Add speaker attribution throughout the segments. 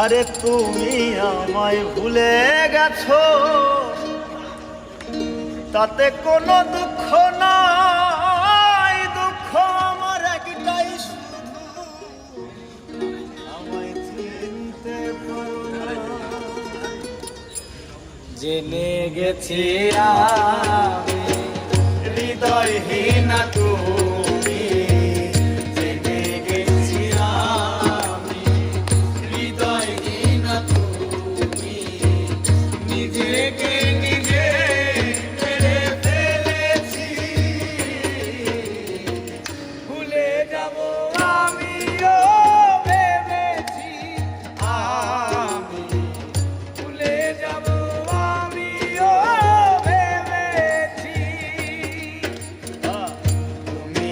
Speaker 1: আরে তুমি আমায় ভুলে গেছো, তাতে কোনো দুঃখ নাই। দুঃখ আমার একটাই, শুধু আমায় চিনতে পারো না। জেনে গেছি আমি হৃদয়হীন তুমি, জেনে গেছি আমি হৃদয়হীন তুমি। নিজেকে নিজে মেরে ফেলেছি, ভুলে যাব আমিও ভেবেছি। আমি ভুলে যাব আমিও ভেবেছি। তুমি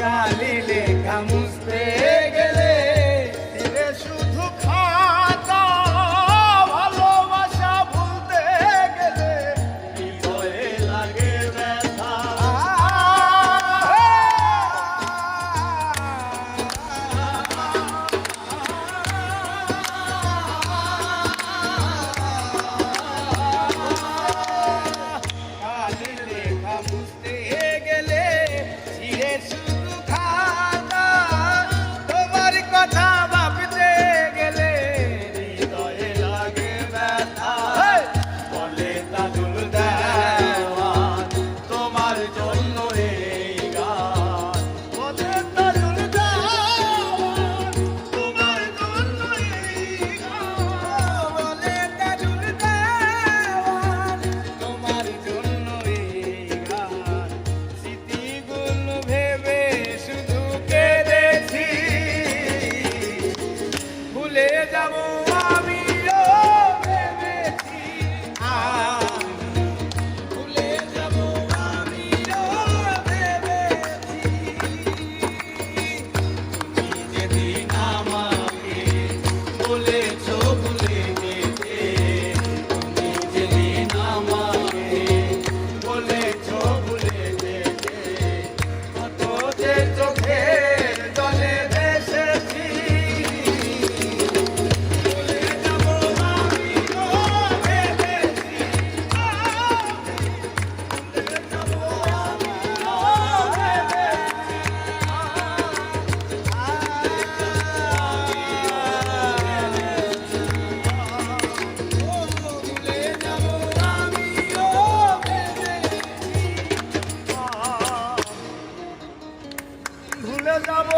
Speaker 1: কালি লেখা মুছতে গেলে
Speaker 2: ফিরে শুধু খাতা ভালোবাসা ভুলতে গেলে হৃদয়ে লাগে ব্যথা
Speaker 1: কালি লেখা মুছতে গেলে ছিঁড়ে শুধু খাতা তোমার কথা ভাবতে গেলে
Speaker 2: হৃদয়ে লাগে ব্যথা বলে তাজুল দেওয়ান তোমার জন্য এই গান বলে তাজুল দেওয়ান তোমার জন্য এই গান
Speaker 1: বলে তাজুল দেওয়ান তোমার জন্য এই গান স্মৃতিগুলো ভেবে শুধু কেঁদেছি ভুলে যাব আমিও ভেবেছি ভুলে যাব আমিও ভেবেছি
Speaker 2: তুমি যেদিন আমাকে বলেছো ভুলে যেতে তুমি যেদিন আমাকে বলেছো ভুলে যেতে কত যে চোখের জলে ভেসেছি ভুলে যাব আমিও ভেবেছি ভুলে যাব
Speaker 1: ভুলে যাব আমিও ভেবেছি
Speaker 2: ভুলে যাব